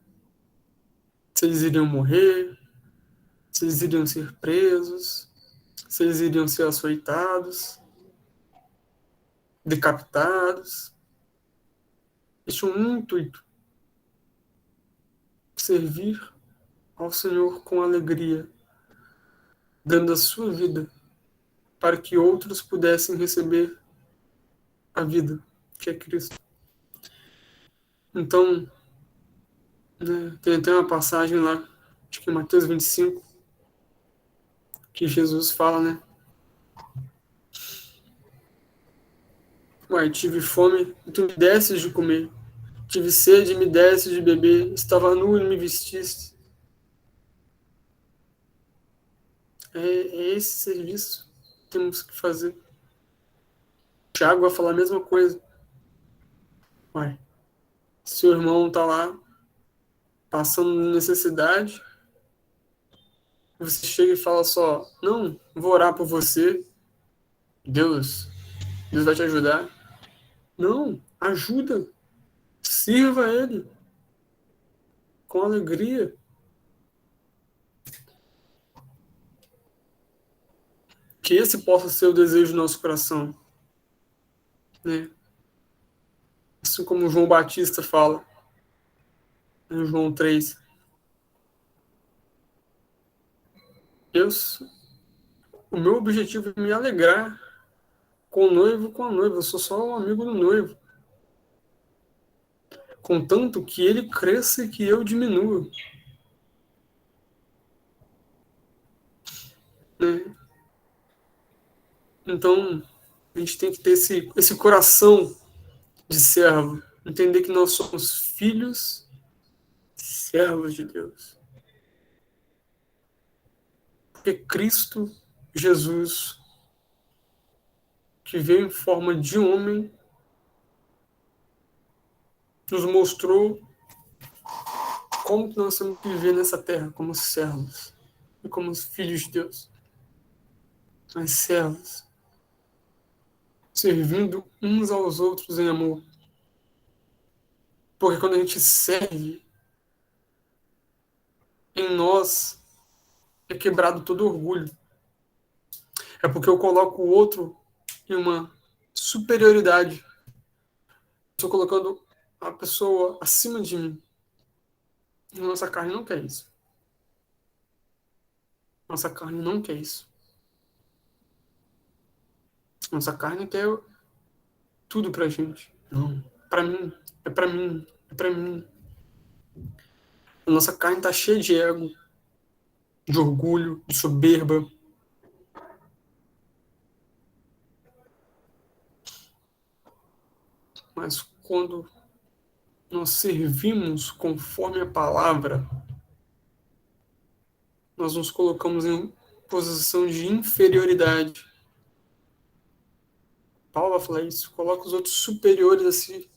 Se eles iriam morrer, se eles iriam ser presos, se eles iriam ser açoitados, decapitados. Eles tinham um intuito: servir ao Senhor com alegria, dando a sua vida para que outros pudessem receber a vida, que é Cristo. Então, né, tem até uma passagem lá, acho que em Mateus 25, que Jesus fala, né? Uai, tive fome e tu me desses de comer. Tive sede e me desses de beber. Estava nu e me vestiste. É esse serviço que temos que fazer. Tiago vai falar a mesma coisa. Uai, seu irmão está lá passando necessidade, você chega e fala só: não, vou orar por você, Deus vai te ajudar. Não, ajuda, sirva ele com alegria. Que esse possa ser o desejo do nosso coração, né? Assim como João Batista fala em João 3. O meu objetivo é me alegrar com o noivo e com a noiva. Eu sou só um amigo do noivo. Contanto que ele cresça e que eu diminua. Né? Então, a gente tem que ter esse coração de servo. Entender que nós somos filhos, servos de Deus. Porque Cristo Jesus, que veio em forma de homem, nos mostrou como que nós temos que viver nessa terra como servos e como filhos de Deus. Mas servos, servindo uns aos outros em amor. Porque quando a gente serve, em nós é quebrado todo orgulho. É porque eu coloco o outro em uma superioridade. Estou colocando a pessoa acima de mim. E nossa carne não quer isso. Nossa carne não quer isso. Nossa carne quer tudo pra gente. Não. Pra mim. É pra mim. É pra mim. A nossa carne tá cheia de ego, de orgulho, de soberba. Mas quando nós servimos conforme a palavra, nós nos colocamos em posição de inferioridade. Paulo vai falar isso, coloca os outros superiores a si.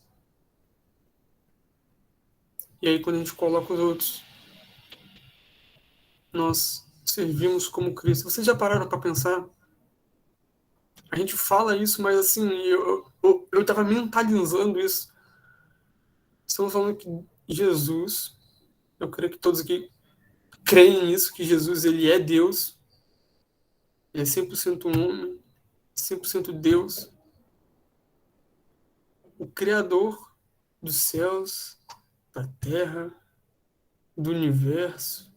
E aí, quando a gente coloca os outros, nós servimos como Cristo. Vocês já pararam para pensar? A gente fala isso, mas assim, eu estava mentalizando isso. Estamos falando que Jesus, eu creio que todos aqui creem nisso, que Jesus ele é Deus, ele é 100% homem, 100% Deus, o Criador dos céus, da terra, do universo,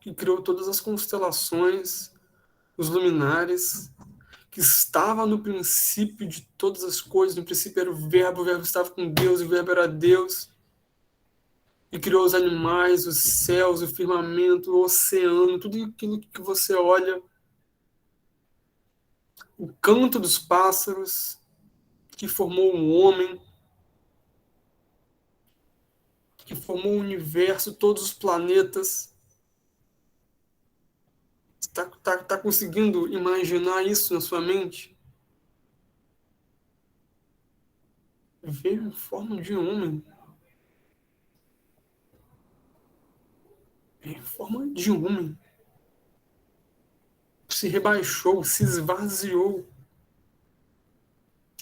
que criou todas as constelações, os luminares, que estava no princípio de todas as coisas, no princípio era o Verbo estava com Deus, o Verbo era Deus, e criou os animais, os céus, o firmamento, o oceano, tudo aquilo que você olha, o canto dos pássaros, que formou um homem, que formou o universo, todos os planetas. Tá conseguindo imaginar isso na sua mente? Veio em forma de homem. Veio em forma de homem. Se rebaixou, se esvaziou.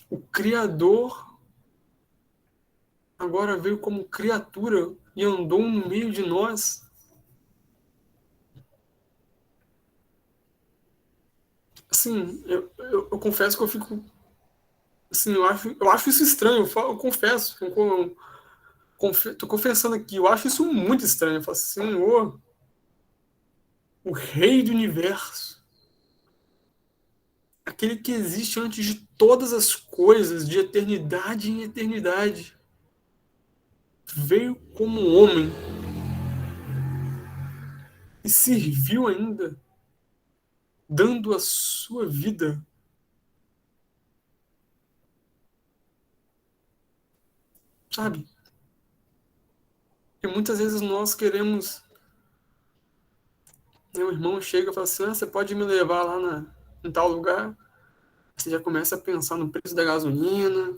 O Criador agora veio como criatura e andou no meio de nós. Assim, eu confesso que eu fico. Assim, eu acho isso estranho, eu confesso. Tô confessando aqui, eu acho isso muito estranho. Eu falo assim, Senhor, o Rei do Universo, aquele que existe antes de todas as coisas, de eternidade em eternidade, veio como homem e serviu ainda, dando a sua vida. Sabe? E muitas vezes nós queremos. Meu irmão chega e fala assim: você pode me levar lá em tal lugar? Você já começa a pensar no preço da gasolina,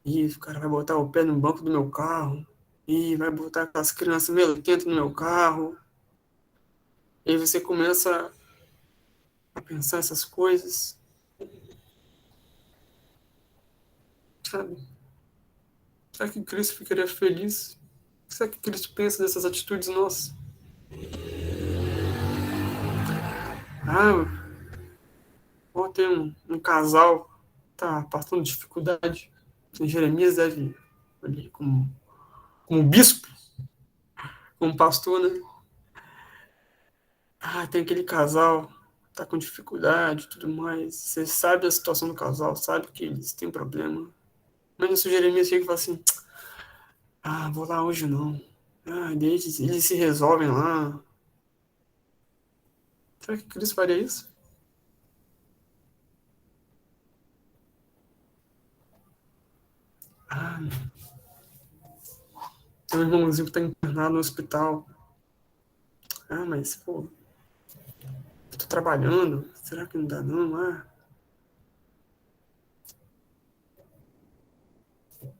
e o cara vai botar o pé no banco do meu carro, e vai botar aquelas crianças meio quentes no meu carro. E aí você começa a pensar essas coisas, sabe? Será que Cristo ficaria feliz? Será que Cristo pensa nessas atitudes nossas? Ah, ontem um casal tá passando dificuldade. Jeremias deve ali como bispo, como pastor, né? Ah, tem aquele casal, tá com dificuldade e tudo mais. Você sabe a situação do casal, sabe que eles têm problema. Mas o Jeremias chega e fala assim: ah, vou lá hoje não. Ah, eles se resolvem lá. Será que Cristo faria isso? Ah, tem um irmãozinho que tá internado no hospital. Ah, mas, pô, eu tô trabalhando. Será que não dá não? Ah,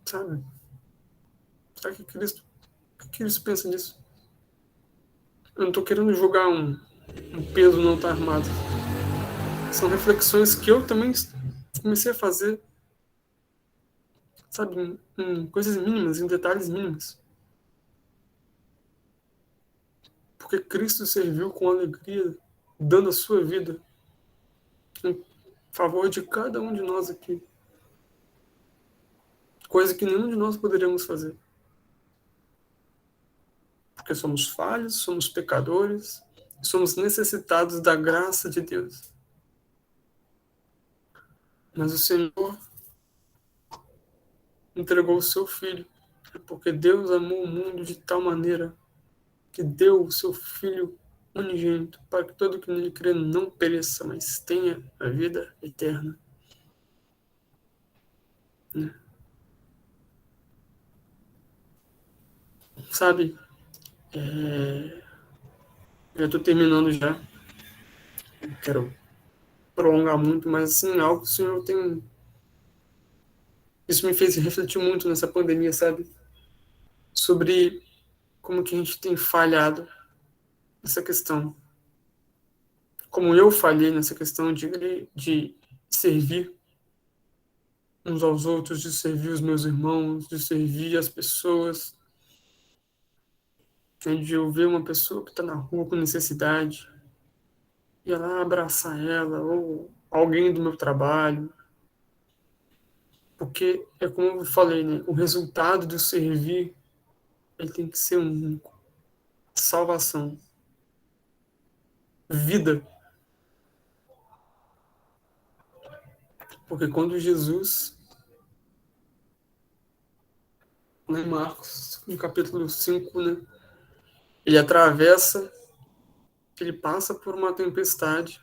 sabe? Será que Cristo pensa nisso? Eu não tô querendo jogar um peso não tá armado. São reflexões que eu também comecei a fazer, sabe, em coisas mínimas, em detalhes mínimos. Porque Cristo serviu com alegria, dando a sua vida em favor de cada um de nós aqui. Coisa que nenhum de nós poderíamos fazer. Porque somos falhos, somos pecadores, somos necessitados da graça de Deus. Mas o Senhor entregou o seu Filho, porque Deus amou o mundo de tal maneira que deu o seu Filho unigênito, para que todo que nele crê não pereça, mas tenha a vida eterna. Né? Sabe, já estou terminando já, não quero prolongar muito, mas assim, algo que o Senhor tem... Isso me fez refletir muito nessa pandemia, sabe? Sobre como que a gente tem falhado nessa questão. Como eu falhei nessa questão de servir uns aos outros, de servir os meus irmãos, de servir as pessoas, de eu ver uma pessoa que está na rua com necessidade, ir lá abraçar ela, ou alguém do meu trabalho, porque é como eu falei, né? O resultado do servir, ele tem que ser único. Salvação, vida. Porque quando Jesus, né, em Marcos, no capítulo 5, né, ele atravessa, ele passa por uma tempestade,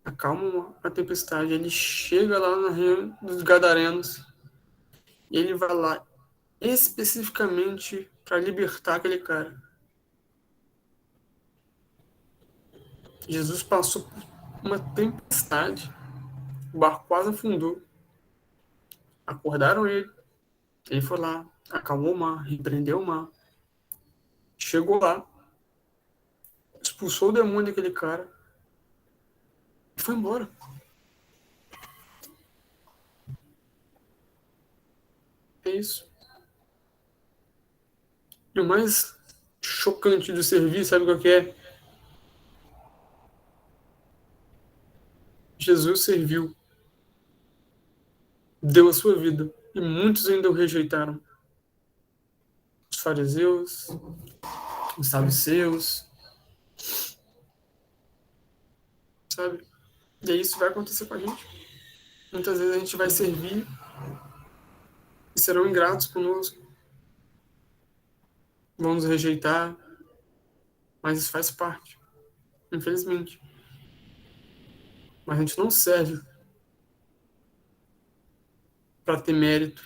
acalma a tempestade, ele chega lá na região dos Gadarenos, e ele vai lá especificamente para libertar aquele cara. Jesus passou por uma tempestade, o barco quase afundou. Acordaram ele, ele foi lá, acalmou o mar, repreendeu o mar. Chegou lá, expulsou o demônio daquele cara e foi embora. É isso. E o mais chocante do serviço, sabe o que é? Jesus serviu, deu a sua vida, e muitos ainda o rejeitaram. Os fariseus, os saduceus, sabe? E aí isso vai acontecer com a gente. Muitas vezes a gente vai servir e serão ingratos conosco, vão nos rejeitar, mas isso faz parte, infelizmente. Mas a gente não serve para ter mérito,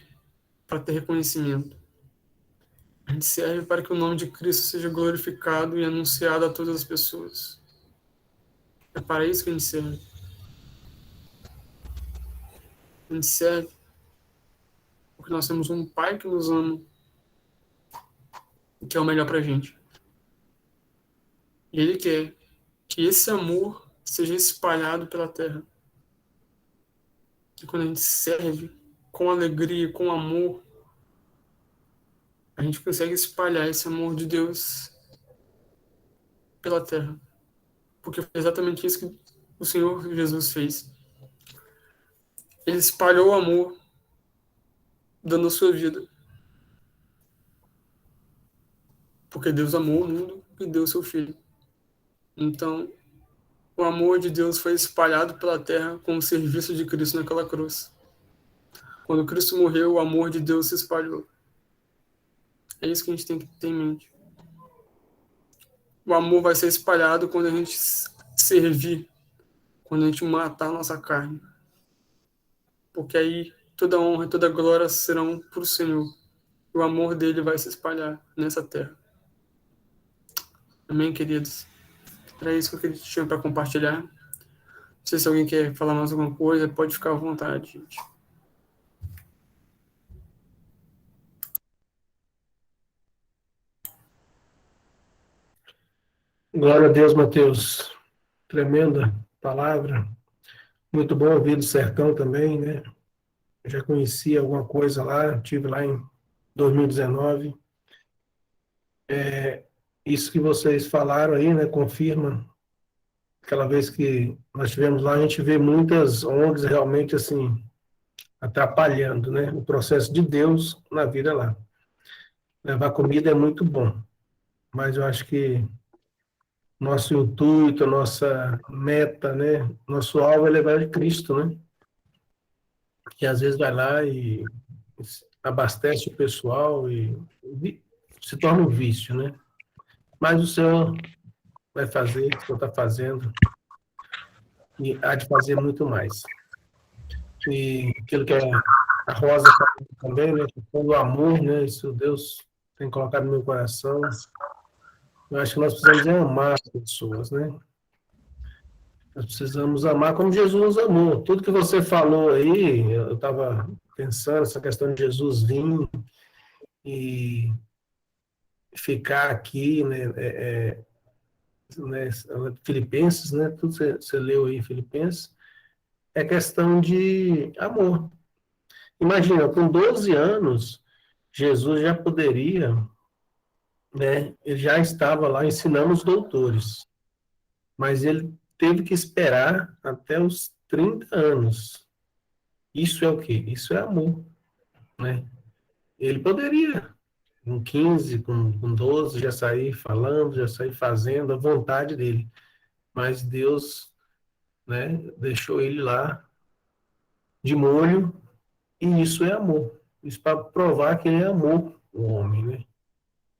para ter reconhecimento. A gente serve para que o nome de Cristo seja glorificado e anunciado a todas as pessoas. É para isso que a gente serve. A gente serve porque nós temos um Pai que nos ama e que é o melhor para a gente. E Ele quer que esse amor seja espalhado pela terra. E quando a gente serve com alegria, com amor, a gente consegue espalhar esse amor de Deus pela terra. Porque foi exatamente isso que o Senhor Jesus fez. Ele espalhou o amor, dando a sua vida. Porque Deus amou o mundo e deu o seu Filho. Então, o amor de Deus foi espalhado pela terra com o serviço de Cristo naquela cruz. Quando Cristo morreu, o amor de Deus se espalhou. É isso que a gente tem que ter em mente. O amor vai ser espalhado quando a gente servir, quando a gente matar a nossa carne. Porque aí toda honra e toda glória serão para o Senhor. O amor dele vai se espalhar nessa terra. Amém, queridos? Era isso que eu tinha para compartilhar. Não sei se alguém quer falar mais alguma coisa, pode ficar à vontade, gente.
Glória a Deus, Mateus. Tremenda palavra. Muito bom ouvir do sertão também, né? Já conheci alguma coisa lá, estive lá em 2019. Isso que vocês falaram aí, né, confirma. Aquela vez que nós estivemos lá, a gente vê muitas ONGs realmente assim, atrapalhando, né, o processo de Deus na vida lá. Levar comida é muito bom, mas eu acho que nosso intuito, nossa meta, né, nosso alvo é levar de Cristo, né? Que às vezes vai lá e abastece o pessoal e se torna um vício, né? Mas o Senhor vai fazer, o Senhor está fazendo, e há de fazer muito mais. E aquilo que a Rosa falou também, né? O amor, né? Isso Deus tem colocado no meu coração. Eu acho que nós precisamos amar as pessoas, né? Nós precisamos amar como Jesus nos amou. Tudo que você falou aí, eu estava pensando, essa questão de Jesus vir e ficar aqui, né, Filipenses, né? Tudo você leu aí, Filipenses, é questão de amor. Imagina, com 12 anos, Jesus já poderia, né? Ele já estava lá ensinando os doutores, mas ele teve que esperar até os 30 anos. Isso é o quê? Isso é amor, né? Ele poderia, com 15, com 12, já sair falando, já sair fazendo a vontade dele. Mas Deus né? Deixou ele lá de molho, e isso é amor. Isso para provar que ele amou o homem, né?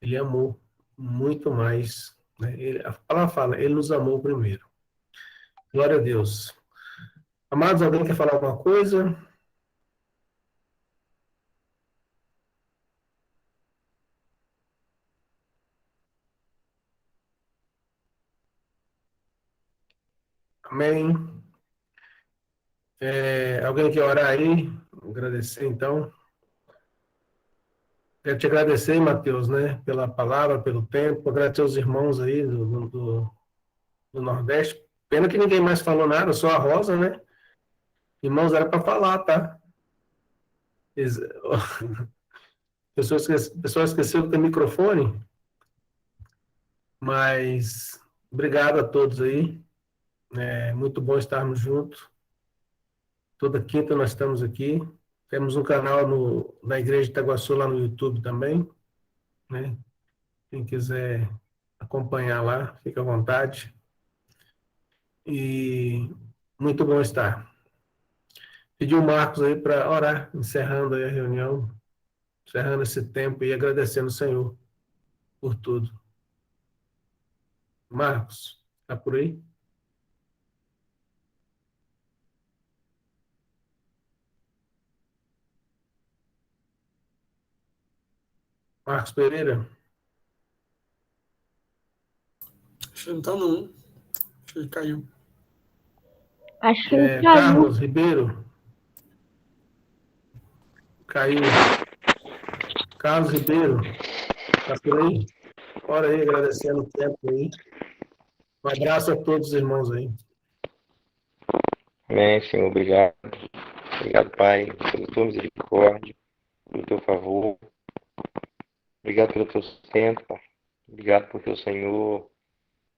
Ele amou muito mais, né? A palavra fala, ele nos amou primeiro. Glória a Deus. Amados, alguém quer falar alguma coisa? Amém. Alguém quer orar aí? Agradecer, então. Quero te agradecer, Mateus, né, pela palavra, pelo tempo. Agradecer aos irmãos aí do Nordeste. Pena que ninguém mais falou nada, só a Rosa, né? Irmãos, era para falar, tá? Ex- pessoa esqueceu de ter microfone, mas obrigado a todos aí. É muito bom estarmos juntos. Toda quinta nós estamos aqui. Temos um canal na Igreja de Itaguaçu lá no YouTube também, né? Quem quiser acompanhar lá, fica à vontade. E muito bom estar. Pedi o Marcos aí para orar, encerrando aí a reunião, encerrando esse tempo e agradecendo o Senhor por tudo. Marcos, está por aí? Marcos Pereira?
Acho que não tá, não. Acho que ele caiu.
Acho que ele caiu.
Carlos Ribeiro? Caiu. Carlos Ribeiro, está por aí? Ora aí, agradecendo o tempo aí. Um abraço a todos os irmãos aí.
Amém, Senhor, obrigado. Obrigado, Pai, pela tua misericórdia, pelo teu favor. Obrigado pelo teu tempo, Pai. Obrigado porque o Senhor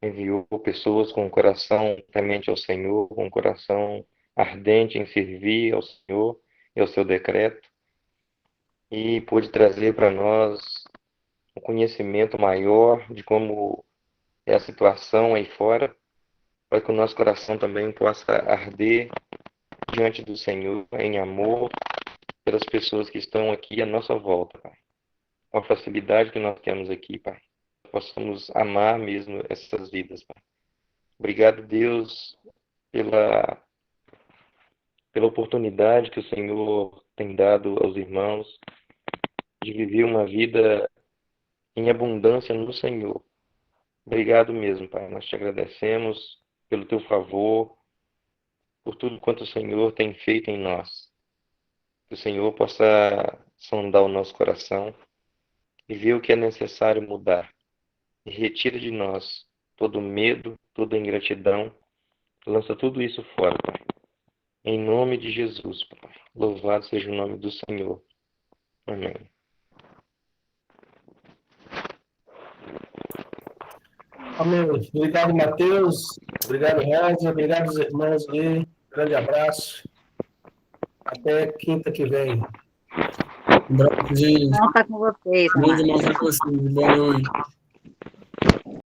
enviou pessoas com o coração temente ao Senhor, com o coração ardente em servir ao Senhor e ao seu decreto, e pôde trazer para nós um conhecimento maior de como é a situação aí fora, para que o nosso coração também possa arder diante do Senhor em amor pelas pessoas que estão aqui à nossa volta, Pai. Com a facilidade que nós temos aqui, Pai. Possamos amar mesmo essas vidas, Pai. Obrigado, Deus, pela oportunidade que o Senhor tem dado aos irmãos de viver uma vida em abundância no Senhor. Obrigado mesmo, Pai. Nós te agradecemos pelo teu favor, por tudo quanto o Senhor tem feito em nós. Que o Senhor possa sondar o nosso coração e ver o que é necessário mudar. E retira de nós todo medo, toda ingratidão. Lança tudo isso fora, Pai. Em nome de Jesus, Pai. Louvado seja o nome do Senhor. Amém.
Amém. Obrigado, Mateus. Obrigado, Rosa. Obrigado aos irmãos aí. Grande abraço. Até quinta que vem.
Um abraço, gente.
Não está com vocês,
Bom
Marcos.
demais com vocês. Boa noite.